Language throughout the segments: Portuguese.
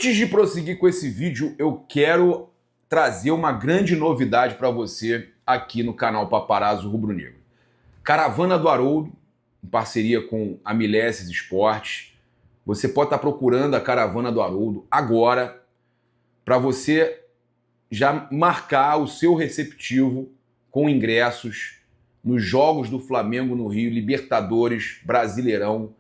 Antes de prosseguir com esse vídeo, eu quero trazer uma grande novidade para você aqui no canal Paparazzo Rubro Negro. Caravana do Haroldo, em parceria com a Mileses Esportes. Você pode estar procurando a Caravana do Haroldo agora para você já marcar o seu receptivo com ingressos nos Jogos do Flamengo no Rio, Libertadores, Brasileirão.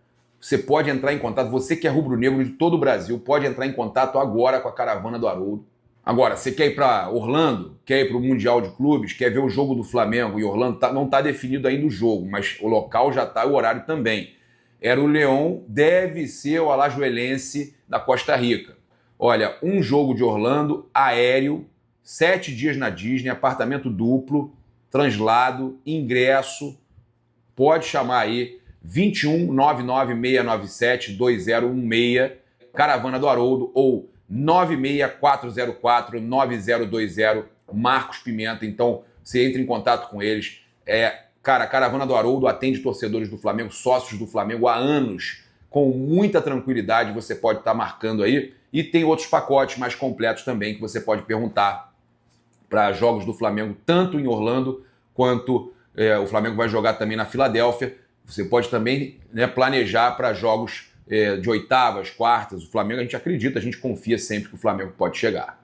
Você pode entrar em contato, você que é rubro-negro de todo o Brasil, pode entrar em contato agora com a Caravana do Haroldo. Agora, você quer ir para Orlando, quer ir para o Mundial de Clubes, quer ver o jogo do Flamengo, e Orlando não está definido ainda o jogo, mas o local já está, o horário também. Era o Leão, deve ser o Alajuelense da Costa Rica. Olha, um jogo de Orlando, aéreo, 7 dias na Disney, apartamento duplo, translado, ingresso, pode chamar aí, 21 99697 2016, Caravana do Haroldo, ou 96404 9020, Marcos Pimenta. Então, você entra em contato com eles. Cara, a Caravana do Haroldo atende torcedores do Flamengo, sócios do Flamengo há anos, com muita tranquilidade. Você pode estar marcando aí. E tem outros pacotes mais completos também que você pode perguntar para jogos do Flamengo, tanto em Orlando quanto o Flamengo vai jogar também na Filadélfia. Você pode também planejar para jogos de oitavas, quartas. O Flamengo, a gente acredita, a gente confia sempre que o Flamengo pode chegar.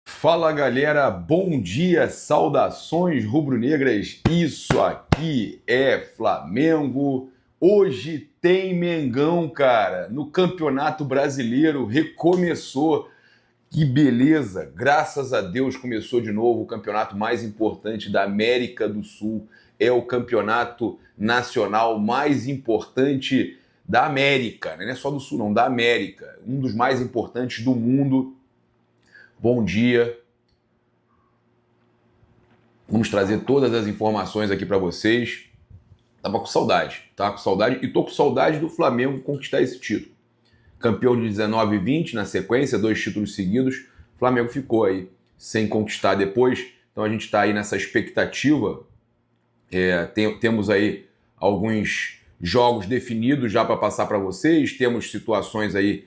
Fala, galera, bom dia, saudações rubro-negras. Isso aqui é Flamengo. Hoje tem Mengão, cara, no Campeonato Brasileiro, recomeçou. Que beleza, graças a Deus começou de novo o campeonato mais importante da América do Sul. É o campeonato nacional mais importante da América, não é só do Sul não, da América. Um dos mais importantes do mundo. Bom dia. Vamos trazer todas as informações aqui para vocês. Tava com saudade, tá? Com saudade e tô com saudade do Flamengo conquistar esse título. Campeão de 19 e 20 na sequência, 2 títulos seguidos. O Flamengo ficou aí sem conquistar depois. Então a gente está aí nessa expectativa. Temos aí alguns jogos definidos já para passar para vocês. Temos situações aí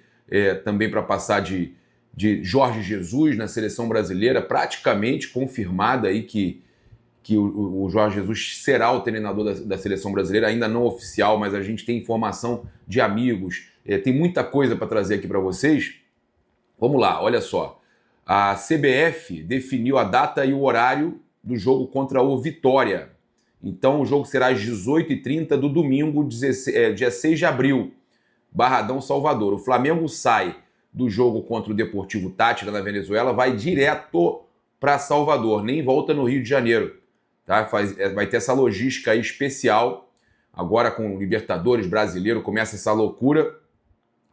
também para passar de Jorge Jesus na seleção brasileira, praticamente confirmada aí que o Jorge Jesus será o treinador da seleção brasileira, ainda não oficial, mas a gente tem informação de amigos. Tem muita coisa para trazer aqui para vocês. Vamos lá, olha só. A CBF definiu a data e o horário do jogo contra o Vitória. Então o jogo será às 18h30 do domingo, dia 6 de abril, Barradão, Salvador. O Flamengo sai do jogo contra o Deportivo Táchira na Venezuela, vai direto para Salvador, nem volta no Rio de Janeiro. Tá? Vai ter essa logística aí especial. Agora com o Libertadores brasileiro começa essa loucura.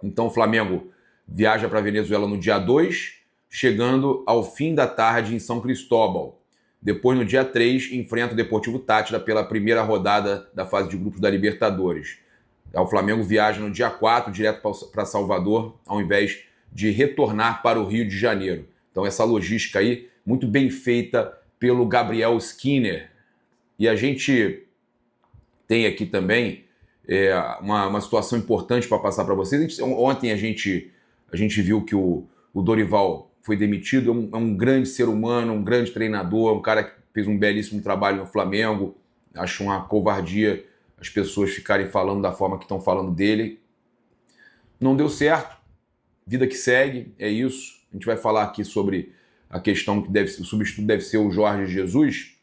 Então o Flamengo viaja para a Venezuela no dia 2, chegando ao fim da tarde em São Cristóbal. Depois, no dia 3, enfrenta o Deportivo Táchira pela primeira rodada da fase de grupos da Libertadores. O Flamengo viaja no dia 4, direto para Salvador, ao invés de retornar para o Rio de Janeiro. Então essa logística aí, muito bem feita pelo Gabriel Skinner. E a gente tem aqui também uma situação importante para passar para vocês. Ontem a gente viu que o Dorival foi demitido, é um grande ser humano, um grande treinador, um cara que fez um belíssimo trabalho no Flamengo. Acho uma covardia as pessoas ficarem falando da forma que estão falando dele. Não deu certo, vida que segue, é isso. A gente vai falar aqui sobre a questão que o substituto deve ser o Jorge Jesus.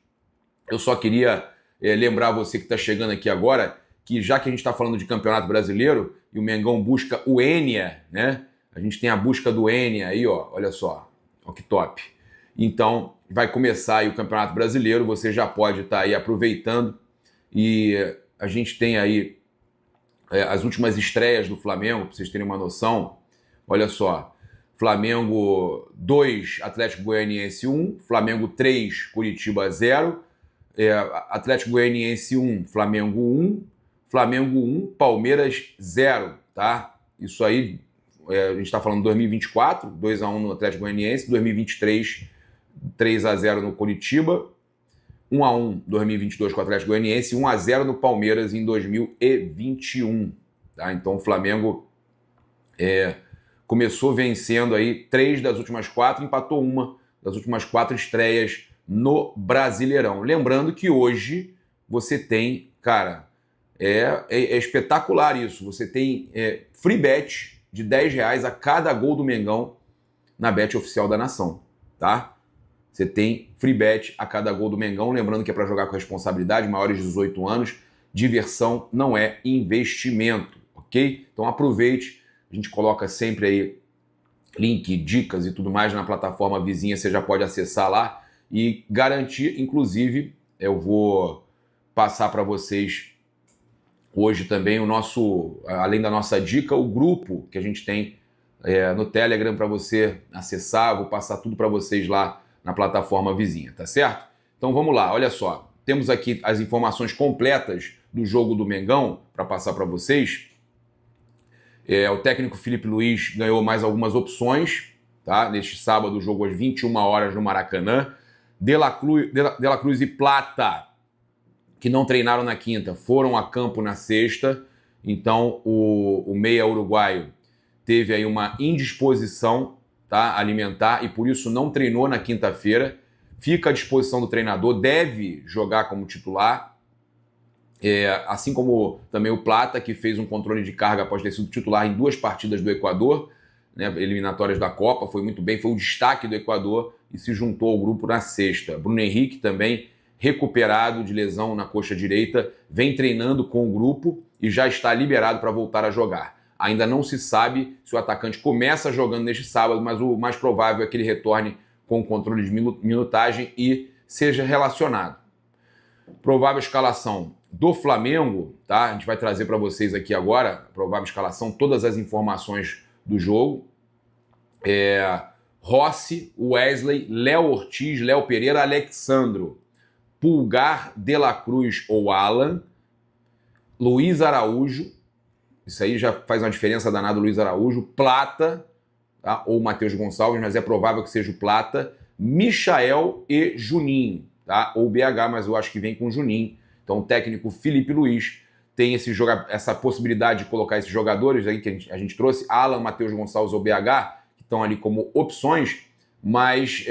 Eu só queria lembrar você que está chegando aqui agora, que já que a gente está falando de Campeonato Brasileiro, e o Mengão busca o Enia, né? A gente tem a busca do Enia aí, ó, olha só, ó que top. Então, vai começar aí o Campeonato Brasileiro, você já pode estar aí aproveitando, e a gente tem aí as últimas estreias do Flamengo, para vocês terem uma noção. Olha só, Flamengo 2, Atlético Goianiense 1, Flamengo 3, Curitiba 0, Atlético Goianiense 1, Flamengo 1, Flamengo 1, Palmeiras 0, tá? Isso aí, a gente está falando 2024, 2-1 no Atlético Goianiense, 2023, 3-0 no Curitiba, 1-1 2022 com o Atlético Goianiense, 1-0 no Palmeiras em 2021. tá? Então o Flamengo começou vencendo aí 3 das últimas 4, empatou uma das últimas 4 estreias no Brasileirão. Lembrando que hoje você tem, cara, é espetacular isso. Você tem free bet de R$10 a cada gol do Mengão na Bet Oficial da Nação, tá? Você tem free bet a cada gol do Mengão. Lembrando que é para jogar com responsabilidade, maiores de 18 anos. Diversão não é investimento, ok? Então aproveite. A gente coloca sempre aí link, dicas e tudo mais na plataforma vizinha. Você já pode acessar lá e garantir. Inclusive, eu vou passar para vocês hoje também o nosso, além da nossa dica, o grupo que a gente tem no Telegram para você acessar. Vou passar tudo para vocês lá na plataforma vizinha, tá certo? Então vamos lá, olha só. Temos aqui as informações completas do jogo do Mengão para passar para vocês. O técnico Filipe Luís ganhou mais algumas opções, tá? Neste sábado, o jogo às 21 horas no Maracanã. De La Cruz e Plata, que não treinaram na quinta, foram a campo na sexta. Então o meia uruguaio teve aí uma indisposição, tá, alimentar, e por isso não treinou na quinta-feira. Fica à disposição do treinador, deve jogar como titular. Assim como também o Plata, que fez um controle de carga após ter sido titular em 2 partidas do Equador, né, eliminatórias da Copa, foi muito bem, foi o destaque do Equador e se juntou ao grupo na sexta. Bruno Henrique também recuperado de lesão na coxa direita, vem treinando com o grupo e já está liberado para voltar a jogar. Ainda não se sabe se o atacante começa jogando neste sábado, mas o mais provável é que ele retorne com controle de minutagem e seja relacionado. Provável escalação do Flamengo, tá? A gente vai trazer para vocês aqui agora, a provável escalação, todas as informações do jogo. Rossi, Wesley, Léo Ortiz, Léo Pereira, Alexandro, Pulgar, De La Cruz ou Alan, Luiz Araújo, isso aí já faz uma diferença danada, Luiz Araújo, Plata, tá? Ou Matheus Gonçalves, mas é provável que seja o Plata, Michael e Juninho, tá? Ou BH, mas eu acho que vem com Juninho. Então o técnico Filipe Luís tem essa possibilidade de colocar esses jogadores aí que a gente trouxe, Alan, Matheus Gonçalves ou BH, que estão ali como opções, mas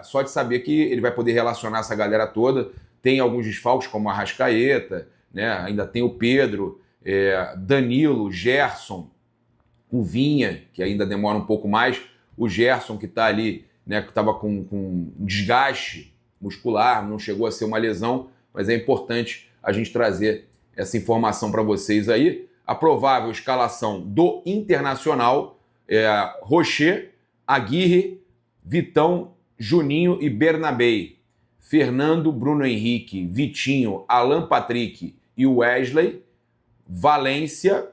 só de saber que ele vai poder relacionar essa galera toda. Tem alguns desfalques, como a Arrascaeta, né? Ainda tem o Pedro, Danilo, Gerson, o Vinha, que ainda demora um pouco mais, o Gerson, que está ali, né, que estava com desgaste muscular, não chegou a ser uma lesão, mas é importante a gente trazer essa informação para vocês aí. A provável escalação do Internacional Rocher, Aguirre, Vitão, Juninho e Bernabé. Fernando, Bruno Henrique, Vitinho, Alan Patrick e Wesley. Valência,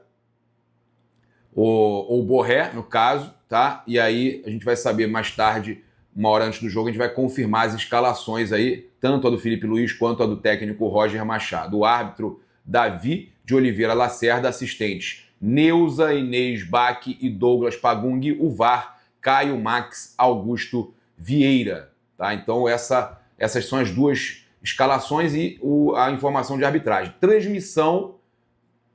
ou Borré, no caso, tá? E aí a gente vai saber mais tarde, uma hora antes do jogo, a gente vai confirmar as escalações aí, tanto a do Filipe Luís quanto a do técnico Roger Machado. O árbitro Davi de Oliveira Lacerda, assistentes Neuza, Inês Bach e Douglas Pagung, o VAR, Caio Max Augusto Vieira, tá? Então essas são as duas escalações e a informação de arbitragem. Transmissão,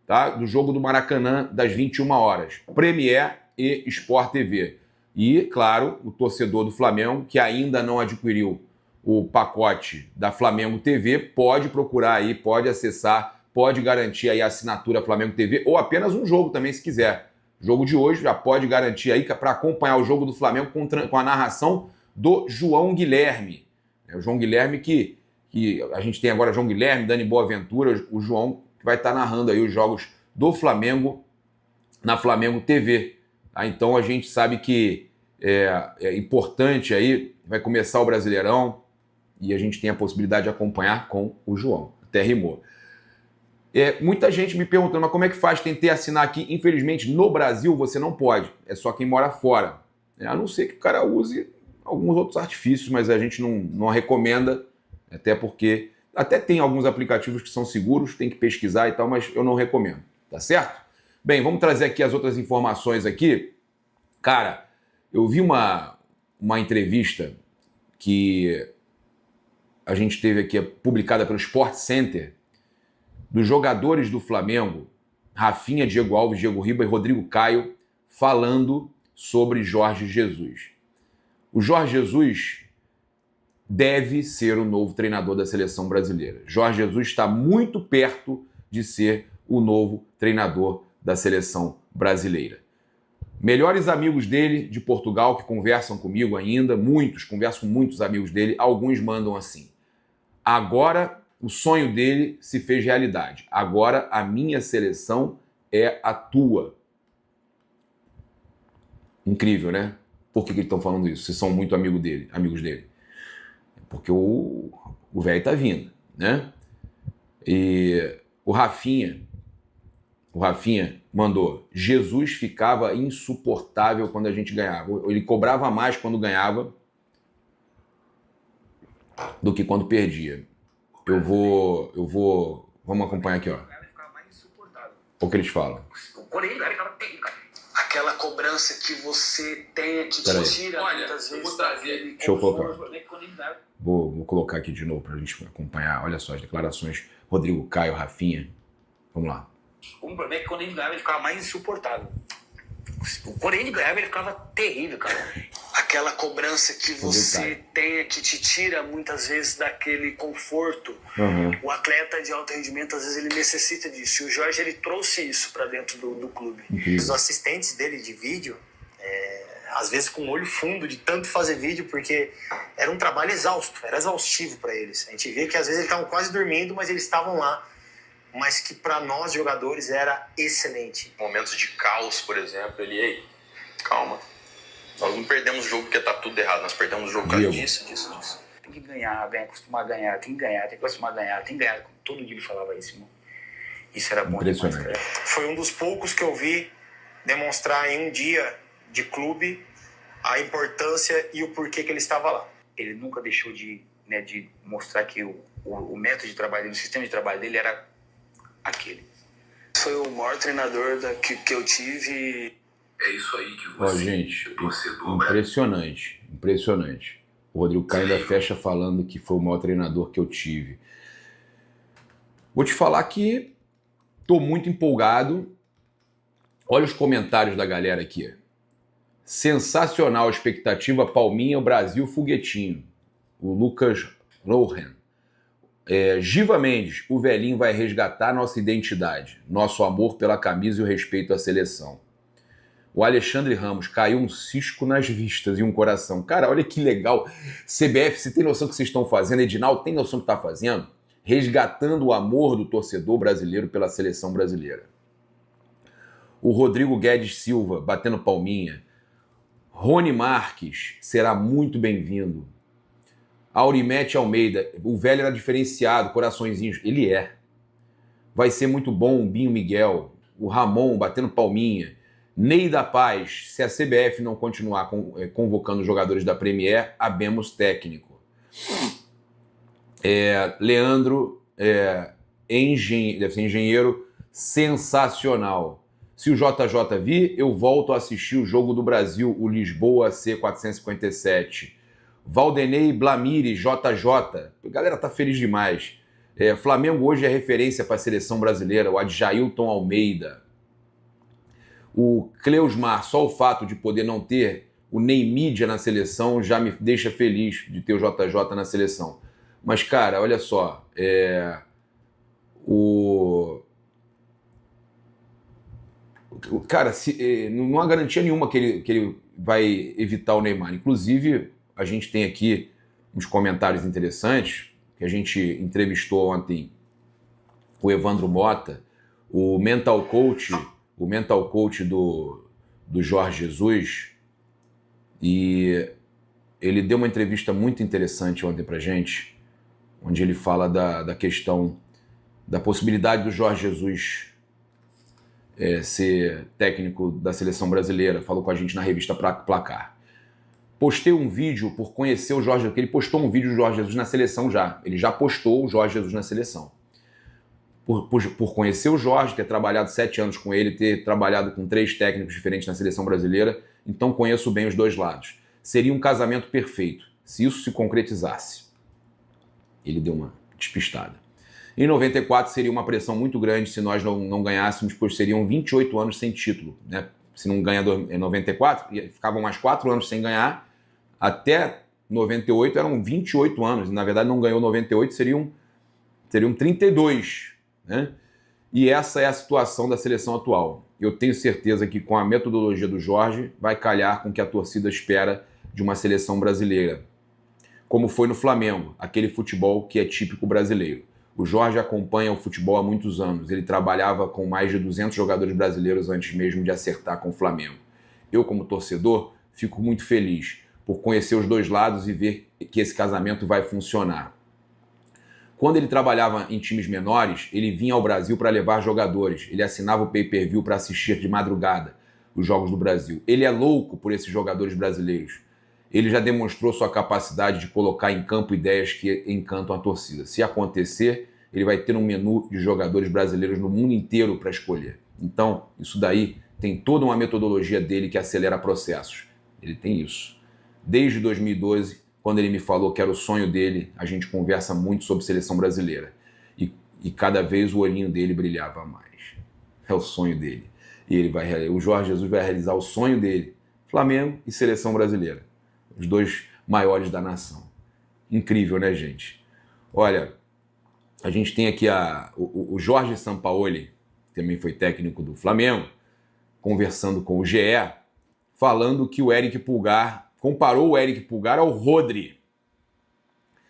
tá, do jogo do Maracanã das 21 horas. Premier e Sport TV. E, claro, o torcedor do Flamengo, que ainda não adquiriu o pacote da Flamengo TV, pode procurar aí, pode acessar, pode garantir aí a assinatura Flamengo TV, ou apenas um jogo também, se quiser. O jogo de hoje já pode garantir aí para acompanhar o jogo do Flamengo com a narração do João Guilherme. O João Guilherme que a gente tem agora, João Guilherme, Dani Boaventura, o João que vai estar narrando aí os jogos do Flamengo na Flamengo TV. Tá? Então a gente sabe que é importante aí, vai começar o Brasileirão e a gente tem a possibilidade de acompanhar com o João. Até rimou. Muita gente me perguntando, mas como é que faz? Tentei assinar aqui. Infelizmente, no Brasil você não pode. É só quem mora fora. A não ser que o cara use alguns outros artifícios, mas a gente não recomenda, até porque até tem alguns aplicativos que são seguros, tem que pesquisar e tal, mas eu não recomendo, tá certo? Bem, vamos trazer aqui as outras informações aqui. Cara, eu vi uma entrevista que a gente teve aqui, publicada pelo Sport Center, dos jogadores do Flamengo Rafinha, Diego Alves, Diego Ribas e Rodrigo Caio falando sobre Jorge Jesus. O Jorge Jesus deve ser o novo treinador da seleção brasileira. Jorge Jesus está muito perto de ser o novo treinador da seleção brasileira. Melhores amigos dele de Portugal que conversam comigo ainda, converso com muitos amigos dele, alguns mandam assim: agora o sonho dele se fez realidade, agora a minha seleção é a tua. Incrível, né? Por que eles estão falando isso? Se são muito amigos dele. Porque o velho tá vindo, né? E o Rafinha mandou: Jesus ficava insuportável quando a gente ganhava. Ele cobrava mais quando ganhava do que quando perdia. Vamos acompanhar aqui, ó. O que eles falam. Aquela cobrança que você tem, que te tira muitas vezes. Vou trazer. Deixa eu colocar. Vou colocar aqui de novo pra gente acompanhar. Olha só as declarações. Rodrigo Caio, Rafinha. Vamos lá. O problema é que quando ele ganhava, ele ficava mais insuportável. Quando ele ganhava, ele ficava terrível, cara. Aquela cobrança que você tem, que te tira muitas vezes daquele conforto. O atleta de alto rendimento, às vezes, ele necessita disso. E o Jorge, ele trouxe isso para dentro do clube. Incrível. Os assistentes dele de vídeo, às vezes com o olho fundo de tanto fazer vídeo, porque era um trabalho exausto, era exaustivo para eles. A gente vê que às vezes eles estavam quase dormindo, mas eles estavam lá. Mas que para nós jogadores era excelente. Momentos de caos, por exemplo, ei, calma. Nós não perdemos o jogo porque tá tudo errado, nós perdemos o jogo por causa disso. Tem que ganhar, acostumar a ganhar, tem que acostumar a ganhar, tem que ganhar. Todo dia ele falava isso, irmão. Isso era bom demais, cara. Foi um dos poucos que eu vi demonstrar em um dia de clube a importância e o porquê que ele estava lá. Ele nunca deixou de mostrar que o método de trabalho dele, o sistema de trabalho dele era aquele. Foi o maior treinador que eu tive. É isso aí que você... gente, impressionante. O Rodrigo Caio ainda fecha falando que foi o maior treinador que eu tive. Vou te falar que tô muito empolgado. Olha os comentários da galera aqui. Sensacional a expectativa, Palminha, o Brasil, foguetinho. O Lucas Lohan. Giva Mendes, o velhinho vai resgatar nossa identidade, nosso amor pela camisa e o respeito à seleção. O Alexandre Ramos, caiu um cisco nas vistas e um coração. Cara, olha que legal. CBF, você tem noção do que vocês estão fazendo? Edinaldo, tem noção do que está fazendo? Resgatando o amor do torcedor brasileiro pela seleção brasileira. O Rodrigo Guedes Silva, batendo palminha. Rony Marques, será muito bem-vindo. Aurimete Almeida, o velho era diferenciado, coraçõezinhos. Ele é. Vai ser muito bom, o Binho Miguel. O Ramon, batendo palminha. Ney da Paz, se a CBF não continuar convocando jogadores da Premier, abemos técnico. Leandro, deve ser engenheiro, sensacional. Se o JJ vir, eu volto a assistir o jogo do Brasil, o Lisboa C457. Valdenei Blamires, JJ. A galera tá feliz demais. Flamengo hoje é referência para a seleção brasileira, o Adjailton Almeida. O Cleusmar, só o fato de poder não ter o Ney Mídia na seleção já me deixa feliz de ter o JJ na seleção. Mas, cara, olha só, cara, não há garantia nenhuma que ele vai evitar o Neymar. Inclusive, a gente tem aqui uns comentários interessantes, que a gente entrevistou ontem o Evandro Mota, o mental coach do Jorge Jesus, e ele deu uma entrevista muito interessante ontem pra gente, onde ele fala da questão da possibilidade do Jorge Jesus ser técnico da seleção brasileira. Falou com a gente na revista Placar. Postei um vídeo por conhecer o Jorge Jesus, porque ele postou um vídeo do Jorge Jesus na seleção já. Ele já postou o Jorge Jesus na seleção. Por conhecer o Jorge, ter trabalhado 7 anos com ele, ter trabalhado com 3 técnicos diferentes na seleção brasileira, então conheço bem os dois lados. Seria um casamento perfeito, se isso se concretizasse. Ele deu uma despistada. Em 94 seria uma pressão muito grande se nós não ganhássemos, pois seriam 28 anos sem título, né? Se não ganha em 94, ficavam mais 4 anos sem ganhar, até 98 eram 28 anos, e na verdade não ganhou 98, seriam 32, né? E essa é a situação da seleção atual. Eu tenho certeza que com a metodologia do Jorge vai calhar com o que a torcida espera de uma seleção brasileira, como foi no Flamengo, aquele futebol que é típico brasileiro. O Jorge acompanha o futebol há muitos anos. Ele trabalhava com mais de 200 jogadores brasileiros antes mesmo de acertar com o Flamengo. Eu, como torcedor, fico muito feliz por conhecer os dois lados e ver que esse casamento vai funcionar. Quando ele trabalhava em times menores, ele vinha ao Brasil para levar jogadores. Ele assinava o pay-per-view para assistir de madrugada os jogos do Brasil. Ele é louco por esses jogadores brasileiros. Ele já demonstrou sua capacidade de colocar em campo ideias que encantam a torcida. Se acontecer, ele vai ter um menu de jogadores brasileiros no mundo inteiro para escolher. Então, isso daí tem toda uma metodologia dele que acelera processos. Ele tem isso. Desde 2012, quando ele me falou que era o sonho dele, a gente conversa muito sobre seleção brasileira. E cada vez o olhinho dele brilhava mais. É o sonho dele. E o Jorge Jesus vai realizar o sonho dele. Flamengo e seleção brasileira. Os dois maiores da nação. Incrível, né, gente? Olha, a gente tem aqui o Jorge Sampaoli, que também foi técnico do Flamengo, conversando com o GE, falando que o Eric Pulgar, comparou o Eric Pulgar ao Rodri.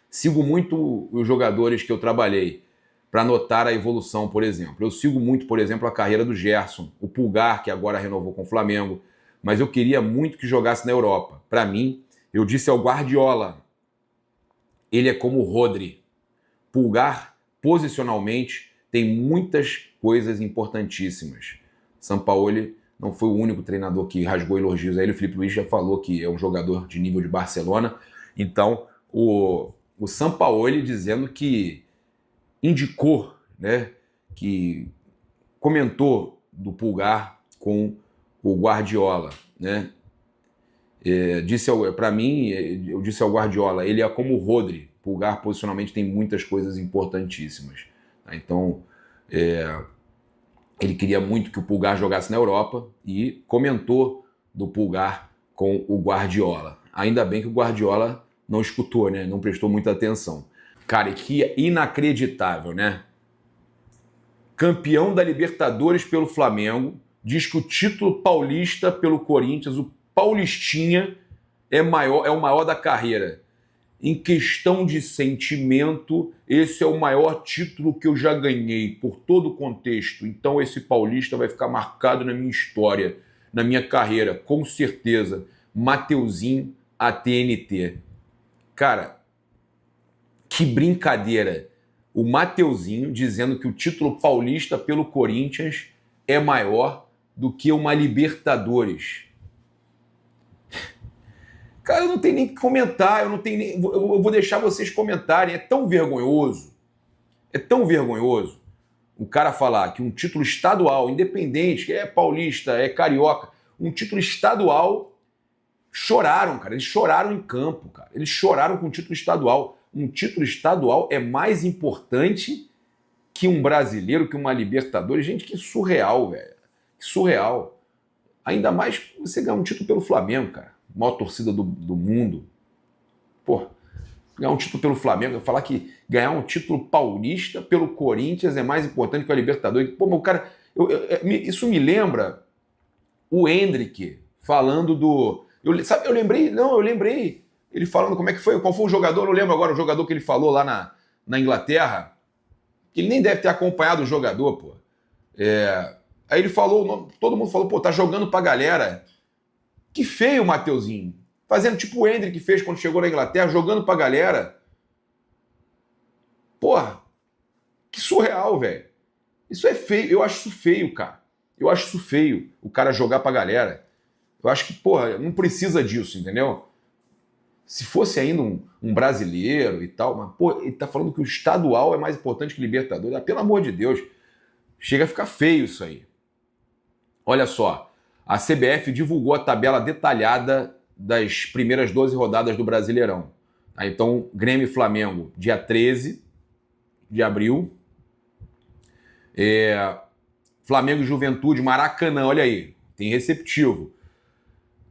Sigo muito os jogadores que eu trabalhei para notar a evolução, por exemplo. Eu sigo muito, por exemplo, a carreira do Gerson, o Pulgar, que agora renovou com o Flamengo, mas eu queria muito que jogasse na Europa. Para mim, eu disse ao Guardiola, ele é como o Rodri. Pulgar, posicionalmente, tem muitas coisas importantíssimas. Sampaoli não foi o único treinador que rasgou elogios a ele. O Felipe Luiz já falou que é um jogador de nível de Barcelona. Então, o Sampaoli dizendo que indicou, né, que comentou do Pulgar com o Guardiola, né? Para mim, eu disse ao Guardiola, ele é como o Rodri. Pulgar posicionalmente tem muitas coisas importantíssimas. Então, ele queria muito que o Pulgar jogasse na Europa e comentou do Pulgar com o Guardiola. Ainda bem que o Guardiola não escutou, né? Não prestou muita atenção. Cara, que inacreditável, né? Campeão da Libertadores pelo Flamengo, diz que o título paulista pelo Corinthians, o Paulistinha, é o maior da carreira. Em questão de sentimento, esse é o maior título que eu já ganhei, por todo o contexto. Então esse paulista vai ficar marcado na minha história, na minha carreira, com certeza. Mateuzinho, ATNT. Cara, que brincadeira. O Mateuzinho dizendo que o título paulista pelo Corinthians é maior do que uma Libertadores. Cara, eu não tenho nem que comentar, eu vou deixar vocês comentarem. É tão vergonhoso o cara falar que um título estadual, independente, que é paulista, é carioca, um título estadual, choraram, cara. Eles choraram em campo, cara. Eles choraram com o título estadual. Um título estadual é mais importante que um brasileiro, que uma Libertadores. Gente, que surreal, velho. Que surreal. Ainda mais você ganhar um título pelo Flamengo, cara. Maior torcida do mundo. Pô, ganhar um título pelo Flamengo, falar que ganhar um título paulista pelo Corinthians é mais importante que a Libertadores. Pô, meu cara, isso me lembra o Hendrick falando do... Eu lembrei ele falando como é que foi, qual foi o jogador, eu lembro agora o jogador que ele falou lá na Inglaterra, que ele nem deve ter acompanhado o jogador, pô. Aí ele falou, todo mundo falou, pô, tá jogando pra galera. Que feio o Mateuzinho. Fazendo tipo o Hendrick fez quando chegou na Inglaterra, jogando pra galera. Porra, que surreal, velho. Isso é feio, eu acho isso feio, cara. Eu acho isso feio, o cara jogar pra galera. Eu acho que, porra, não precisa disso, entendeu? Se fosse ainda um brasileiro e tal, mas, pô, ele tá falando que o estadual é mais importante que o Libertadores. Ah, pelo amor de Deus, chega a ficar feio isso aí. Olha só. A CBF divulgou a tabela detalhada das primeiras 12 rodadas do Brasileirão. Então, Grêmio e Flamengo, dia 13 de abril, Flamengo e Juventude, Maracanã, olha aí, tem receptivo.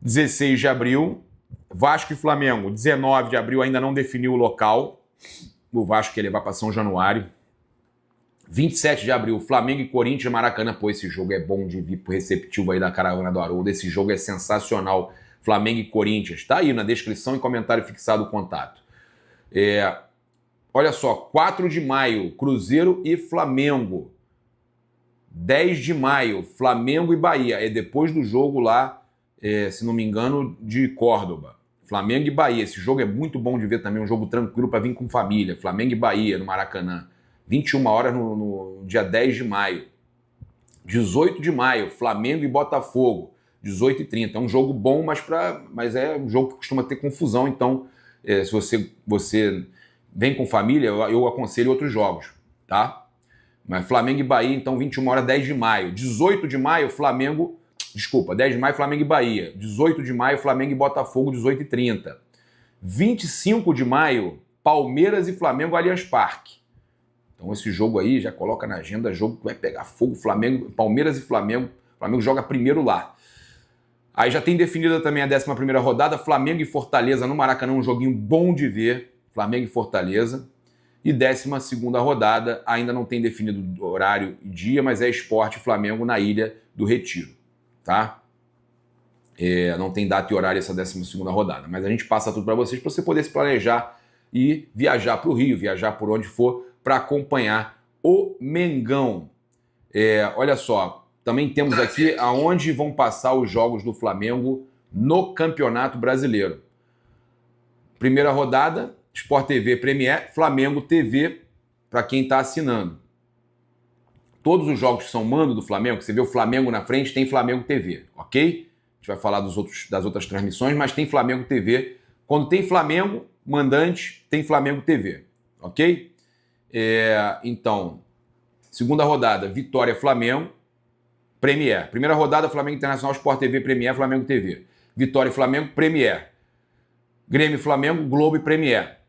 16 de abril, Vasco e Flamengo, 19 de abril, ainda não definiu o local. O Vasco quer levar para São Januário. 27 de abril, Flamengo e Corinthians, Maracanã. Pô, esse jogo é bom de vir pro receptivo aí da Caravana do Haroldo. Esse jogo é sensacional. Flamengo e Corinthians. Tá aí na descrição e comentário fixado o contato. Olha só, 4 de maio, Cruzeiro e Flamengo. 10 de maio, Flamengo e Bahia. É depois do jogo lá, se não me engano, de Córdoba. Flamengo e Bahia. Esse jogo é muito bom de ver também, um jogo tranquilo para vir com família. Flamengo e Bahia, no Maracanã. 21 horas no dia 10 de maio. 18 de maio, Flamengo e Botafogo. 18h30. É um jogo bom, mas é um jogo que costuma ter confusão. Então, se você vem com família, eu aconselho outros jogos, tá? Mas Flamengo e Bahia, então 21 horas, 10 de maio. 18 de maio, 10 de maio, Flamengo e Bahia. 18 de maio, Flamengo e Botafogo, 18h30. 25 de maio, Palmeiras e Flamengo, Allianz Parque. Então esse jogo aí, já coloca na agenda, jogo que vai pegar fogo, Palmeiras e Flamengo. Flamengo joga primeiro lá. Aí já tem definida também a 11ª rodada, Flamengo e Fortaleza no Maracanã, um joguinho bom de ver, Flamengo e Fortaleza. E 12ª rodada, ainda não tem definido horário e dia, mas é Sport e Flamengo na Ilha do Retiro, tá? Não tem data e horário essa 12ª rodada, mas a gente passa tudo para vocês, para você poder se planejar e viajar para o Rio, viajar por onde for, para acompanhar o Mengão. Olha só, também temos aqui aonde vão passar os jogos do Flamengo no Campeonato Brasileiro. Primeira rodada, Sport TV Premier, Flamengo TV, para quem está assinando. Todos os jogos que são mando do Flamengo, você vê o Flamengo na frente, tem Flamengo TV, ok? A gente vai falar das outras transmissões, mas tem Flamengo TV. Quando tem Flamengo, mandante, tem Flamengo TV, ok? Então, segunda rodada, Vitória Flamengo, Premier. Primeira rodada, Flamengo Internacional, Sport TV, Premier, Flamengo TV. Vitória e Flamengo, Premier. Grêmio e Flamengo, Globo e Premier.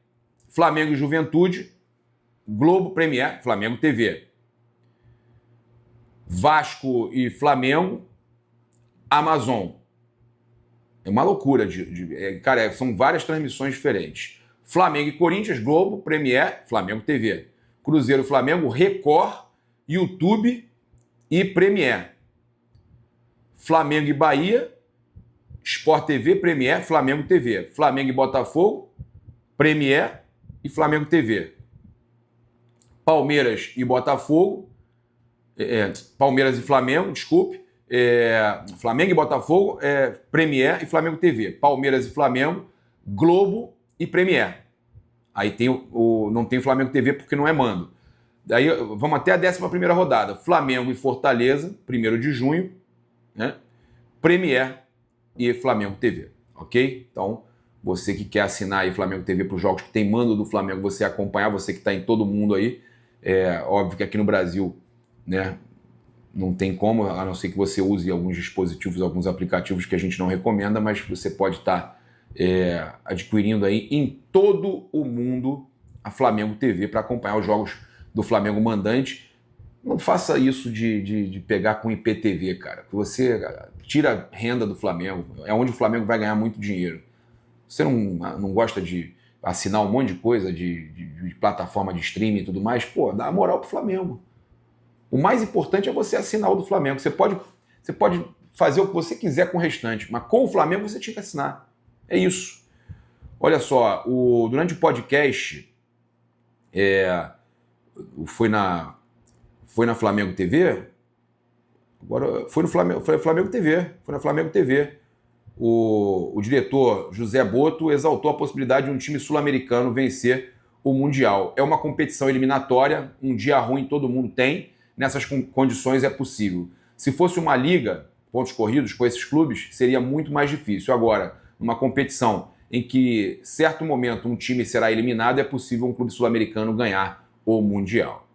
Flamengo e Juventude, Globo, Premier, Flamengo TV. Vasco e Flamengo, Amazon. É uma loucura. Cara, são várias transmissões diferentes. Flamengo e Corinthians, Globo, Premier, Flamengo TV. Cruzeiro e Flamengo, Record, YouTube e Premier. Flamengo e Bahia, Sport TV, Premier, Flamengo TV. Flamengo e Botafogo, Premier e Flamengo TV. Palmeiras e Botafogo, Palmeiras e Flamengo, desculpe. Flamengo e Botafogo, Premier e Flamengo TV. Palmeiras e Flamengo, Globo e Premier. Aí tem não tem Flamengo TV porque não é mando. Daí vamos até a 11ª rodada. Flamengo e Fortaleza, 1º de junho, né? Premier e Flamengo TV, ok? Então, você que quer assinar aí Flamengo TV para os jogos que tem mando do Flamengo, você acompanhar, você que está em todo mundo aí, óbvio que aqui no Brasil, né, não tem como, a não ser que você use alguns dispositivos, alguns aplicativos que a gente não recomenda, mas você pode estar adquirindo aí em todo o mundo a Flamengo TV para acompanhar os jogos do Flamengo mandante. Não faça isso de pegar com IPTV, cara. Você tira a renda do Flamengo. É onde o Flamengo vai ganhar muito dinheiro. Você não gosta de assinar um monte de coisa, de plataforma de streaming e tudo mais? Pô, dá moral pro Flamengo. O mais importante é você assinar o do Flamengo. Você pode fazer o que você quiser com o restante, mas com o Flamengo você tinha que assinar. É isso. Olha só, durante o podcast, foi na Flamengo TV. Agora foi Flamengo TV. Foi na Flamengo TV. O diretor José Boto exaltou a possibilidade de um time sul-americano vencer o Mundial. É uma competição eliminatória, um dia ruim todo mundo tem. Nessas condições é possível. Se fosse uma liga, pontos corridos com esses clubes, seria muito mais difícil. Agora, numa competição em que, certo momento, um time será eliminado, é possível um clube sul-americano ganhar o Mundial.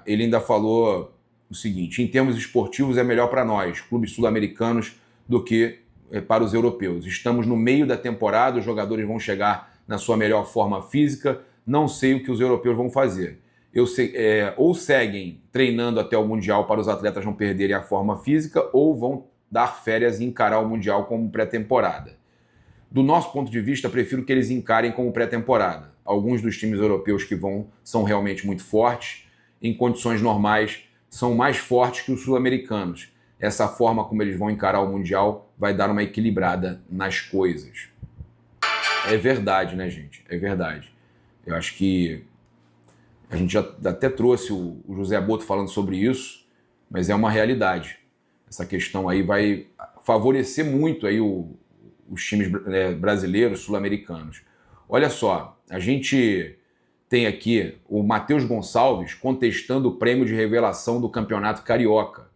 Ele ainda falou o seguinte: em termos esportivos é melhor para nós, clubes sul-americanos, do que para os europeus. Estamos no meio da temporada, os jogadores vão chegar na sua melhor forma física, não sei o que os europeus vão fazer. ou seguem treinando até o Mundial para os atletas não perderem a forma física, ou vão dar férias e encarar o Mundial como pré-temporada. Do nosso ponto de vista, prefiro que eles encarem como pré-temporada. Alguns dos times europeus que vão são realmente muito fortes, em condições normais são mais fortes que os sul-americanos. Essa forma como eles vão encarar o Mundial vai dar uma equilibrada nas coisas. É verdade, né, gente? É verdade. Eu acho que a gente já até trouxe o José Boto falando sobre isso, mas é uma realidade. Essa questão aí vai favorecer muito aí os times brasileiros, sul-americanos. Olha só, a gente tem aqui o Matheus Gonçalves contestando o prêmio de revelação do Campeonato Carioca.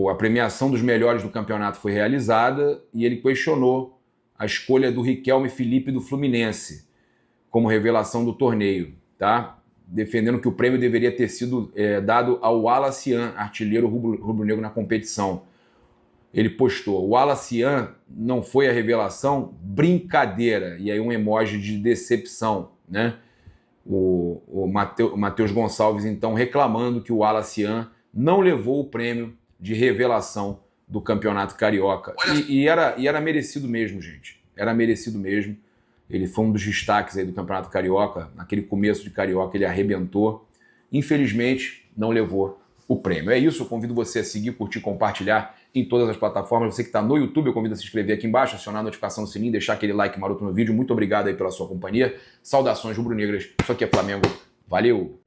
A premiação dos melhores do campeonato foi realizada e ele questionou a escolha do Riquelme Felipe do Fluminense como revelação do torneio, tá? Defendendo que o prêmio deveria ter sido dado ao Wallace-Yan, artilheiro rubro-negro na competição. Ele postou: o Wallace-Yan não foi a revelação? Brincadeira. E aí um emoji de decepção, né? O Matheus Gonçalves, então, reclamando que o Wallace-Yan não levou o prêmio de revelação do Campeonato Carioca. E era merecido mesmo, gente. Era merecido mesmo. Ele foi um dos destaques aí do Campeonato Carioca. Naquele começo de Carioca ele arrebentou. Infelizmente, não levou o prêmio. É isso, eu convido você a seguir, curtir, compartilhar em todas as plataformas. Você que está no YouTube, eu convido a se inscrever aqui embaixo, acionar a notificação do sininho, deixar aquele like maroto no vídeo. Muito obrigado aí pela sua companhia. Saudações rubro-negras. Isso aqui é Flamengo. Valeu!